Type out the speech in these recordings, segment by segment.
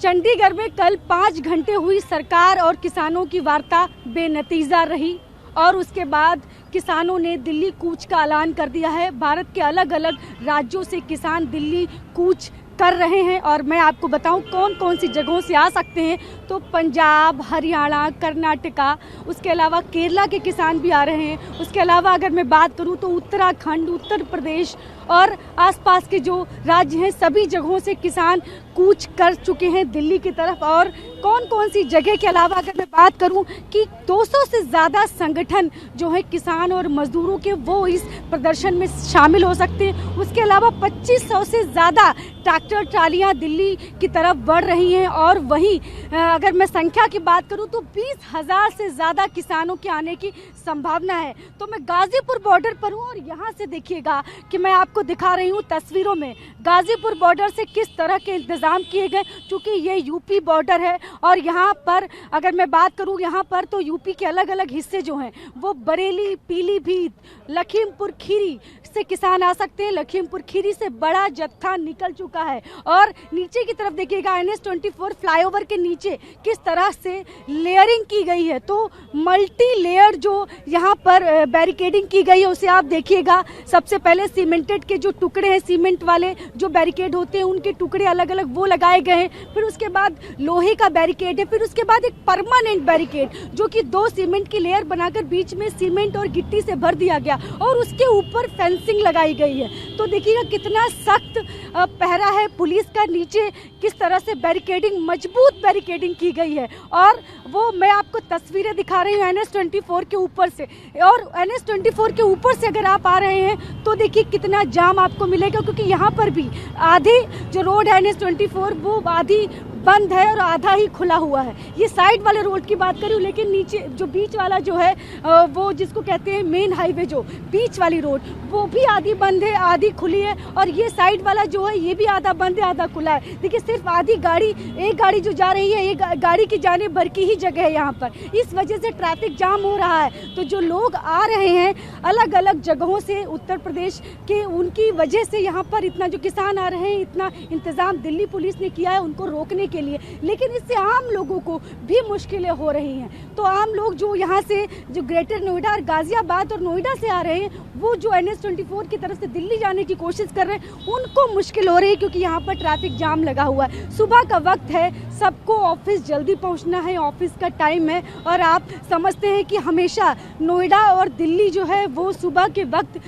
चंडीगढ़ में कल 5 घंटे हुई सरकार और किसानों की वार्ता बेनतीजा रही और उसके बाद किसानों ने दिल्ली कूच का ऐलान कर दिया है। भारत के अलग अलग राज्यों से किसान दिल्ली कूच कर रहे हैं और मैं आपको बताऊं कौन कौन सी जगहों से आ सकते हैं। तो पंजाब, हरियाणा, कर्नाटका, उसके अलावा केरला के किसान भी आ रहे हैं। उसके अलावा अगर मैं बात करूं तो उत्तराखंड, उत्तर प्रदेश और आसपास के जो राज्य हैं सभी जगहों से किसान कूच कर चुके हैं दिल्ली की तरफ। और कौन कौन सी जगह के अलावा अगर मैं बात करूं कि 200 से ज़्यादा संगठन जो है किसान और मजदूरों के वो इस प्रदर्शन में शामिल हो सकते हैं। उसके अलावा 2500 से ज़्यादा ट्रैक्टर ट्रालियां दिल्ली की तरफ बढ़ रही हैं और वहीं अगर मैं संख्या की बात करूं तो 20,000 से ज़्यादा किसानों के आने की संभावना है। तो मैं गाजीपुर बॉर्डर पर हूं और यहाँ से देखिएगा कि मैं आपको दिखा रही हूँ तस्वीरों में गाजीपुर बॉर्डर से किस तरह के इंतजाम किए गए, क्योंकि ये यूपी बॉर्डर है। और यहाँ पर अगर मैं बात करूँ यहाँ पर तो यूपी के अलग अलग हिस्से जो हैं वो बरेली, पीलीभीत, लखीमपुर खीरी से किसान आ सकते हैं। लखीमपुर खीरी से बड़ा जत्था निकल चुका है और नीचे की तरफ देखिएगा NH-24 फ्लाईओवर के नीचे किस तरह से लेयरिंग की गई है। तो मल्टी लेयर जो यहाँ पर बैरिकेडिंग की गई है उसे आप देखिएगा। सबसे पहले सीमेंटेड के जो टुकड़े हैं, सीमेंट वाले जो बैरिकेड होते हैं उनके टुकड़े अलग अलग वो लगाए गए हैं। फिर उसके बाद लोहे का बैरिकेड है। फिर उसके बाद एक परमानेंट बैरिकेड जो कि 2 सीमेंट की लेयर बनाकर बीच में सीमेंट और गिट्टी से भर दिया गया और उसके ऊपर फेंसिंग लगाई गई है। तो देखिएगा कितना सख्त पहरा है पुलिस का। नीचे किस तरह से बैरिकेडिंग, मजबूत बैरिकेडिंग की गई है और वो मैं आपको तस्वीरें दिखा रही हूँ NH-24 के ऊपर से। और NH-24 के ऊपर से अगर आप आ रहे हैं तो देखिए कितना जाम आपको मिलेगा, क्योंकि यहाँ पर भी आधी जो रोड है NH-24 वो आधी बंद है और आधा ही खुला हुआ है। ये साइड वाले रोड की बात करूँ, लेकिन नीचे जो बीच वाला जो है वो जिसको कहते हैं मेन हाईवे, जो बीच वाली रोड वो भी आधी बंद है, आधी खुली है। और ये साइड वाला जो है ये भी आधा बंद है, आधा खुला है। देखिए सिर्फ आधी गाड़ी, एक गाड़ी जो जा रही है, एक गाड़ी की जाने भर की ही जगह है यहाँ पर। इस वजह से ट्रैफिक जाम हो रहा है। तो जो लोग आ रहे हैं अलग अलग जगहों से उत्तर प्रदेश के, उनकी वजह से यहाँ पर इतना जो किसान आ रहे हैं, इतना इंतज़ाम दिल्ली पुलिस ने किया है उनको रोकने के लिए। लेकिन इससे आम लोगों को भी मुश्किलें हो रही हैं। तो आम लोग जो यहाँ से जो ग्रेटर नोएडा और गाजियाबाद और नोएडा से आ रहे हैं, वो जो NH-24 की तरफ से दिल्ली जाने की कोशिश कर रहे हैं उनको मुश्किल हो रही है, क्योंकि यहाँ पर ट्रैफिक जाम लगा हुआ है। सुबह का वक्त है, सबको ऑफिस जल्दी पहुँचना है, ऑफिस का टाइम है। और आप समझते हैं कि हमेशा नोएडा और दिल्ली जो है वो सुबह के वक्त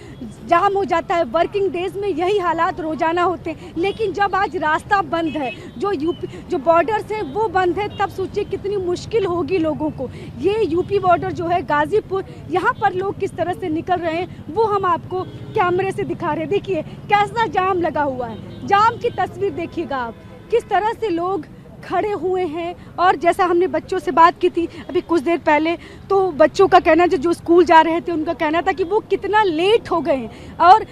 जाम हो जाता है। वर्किंग डेज में यही हालात रोजाना होते हैं। लेकिन जब आज रास्ता बंद है, जो यूपी जो बॉर्डर्स हैं वो बंद है, तब सोचिए कितनी मुश्किल होगी लोगों को। ये यूपी बॉर्डर जो है गाजीपुर, यहाँ पर लोग किस तरह से निकल रहे हैं वो हम आपको कैमरे से दिखा रहे हैं। देखिए कैसा जाम लगा हुआ है। जाम की तस्वीर देखिएगा आप, किस तरह से लोग खड़े हुए हैं। और जैसा हमने बच्चों से बात की थी अभी कुछ देर पहले, तो बच्चों का कहना, जो स्कूल जा रहे थे उनका कहना था कि वो कितना लेट हो गए हैं। और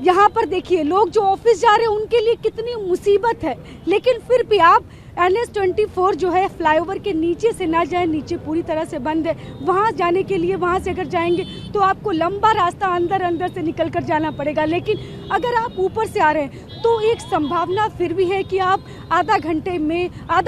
यहाँ पर देखिए लोग जो ऑफिस जा रहे हैं उनके लिए कितनी मुसीबत है। लेकिन फिर भी आप NH-24 जो है फ्लाईओवर के नीचे से ना जाए, नीचे पूरी तरह से बंद है। वहाँ जाने के लिए, वहाँ से अगर जाएंगे तो आपको लंबा रास्ता अंदर से निकल कर जाना पड़ेगा। लेकिन अगर आप ऊपर से आ रहे हैं तो एक संभावना फिर भी है कि आप आधा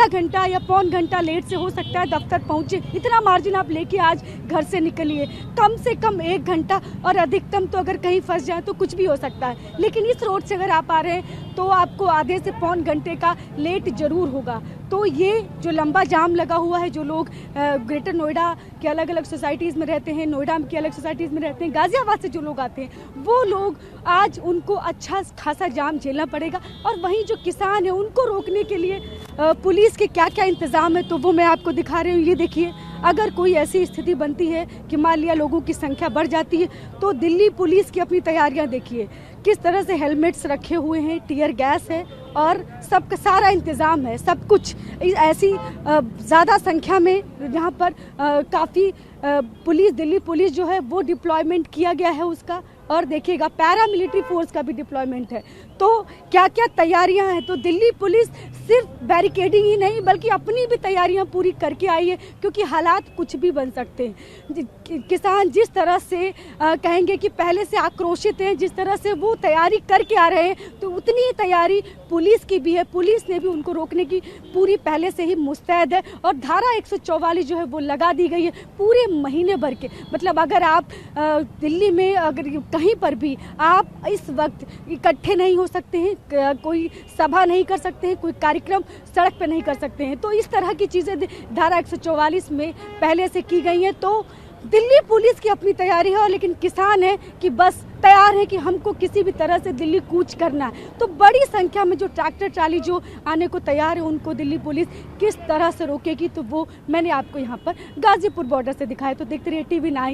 घंटा या पौन घंटा लेट से हो सकता है दफ्तर पहुँचे। इतना मार्जिन आप लेके आज घर से निकलिए। कम से कम 1 घंटा और अधिकतम तो अगर कहीं फंस जाए तो कुछ भी हो सकता है। लेकिन इस रोड से अगर आप आ रहे हैं तो आपको आधे से पौन घंटे का लेट जरूर होगा। तो ये जो लंबा जाम लगा हुआ है, जो लोग ग्रेटर नोएडा के अलग अलग सोसाइटीज़ में रहते हैं, नोएडा की अलग सोसाइटीज़ में रहते हैं, गाजियाबाद से जो लोग आते हैं वो लोग आज उनको अच्छा खासा जाम झेलना पड़ेगा। और वहीं जो किसान है उनको रोकने के लिए पुलिस के क्या क्या इंतज़ाम है तो वो मैं आपको दिखा रही हूँ। ये देखिए, अगर कोई ऐसी स्थिति बनती है कि मान लिया लोगों की संख्या बढ़ जाती है तो दिल्ली पुलिस की अपनी तैयारियां देखिए, किस तरह से हेलमेट्स रखे हुए हैं, टियर गैस है और सबका सारा इंतज़ाम है। सब कुछ ऐसी ज़्यादा संख्या में यहाँ पर काफ़ी पुलिस, दिल्ली पुलिस जो है वो डिप्लॉयमेंट किया गया है उसका। और देखिएगा पैरामिलिट्री फोर्स का भी डिप्लॉयमेंट है। तो क्या क्या तैयारियां हैं, तो दिल्ली पुलिस सिर्फ बैरिकेडिंग ही नहीं बल्कि अपनी भी तैयारियां पूरी करके आई है, क्योंकि हालात कुछ भी बन सकते हैं। किसान जिस तरह से कहेंगे कि पहले से आक्रोशित हैं, जिस तरह से वो तैयारी करके आ रहे हैं, तो उतनी ही तैयारी पुलिस की भी है। पुलिस ने भी उनको रोकने की पूरी पहले से ही मुस्तैद है और धारा 144 जो है वो लगा दी गई है पूरे महीने भर के। मतलब अगर आप दिल्ली में अगर कहीं पर भी आप इस वक्त इकट्ठे नहीं हो सकते हैं, कोई सभा नहीं कर सकते हैं, कोई कार्यक्रम सड़क पर नहीं कर सकते हैं, तो इस तरह की चीज़ें धारा 144 में पहले से की गई हैं। तो दिल्ली पुलिस की अपनी तैयारी है, और लेकिन किसान है कि बस तैयार है कि हमको किसी भी तरह से दिल्ली कूच करना है। तो बड़ी संख्या में जो ट्रैक्टर ट्राली जो आने को तैयार है, उनको दिल्ली पुलिस किस तरह से रोकेगी, तो वो मैंने आपको यहाँ पर गाजीपुर बॉर्डर से दिखाया। तो देखते रहिए TV9।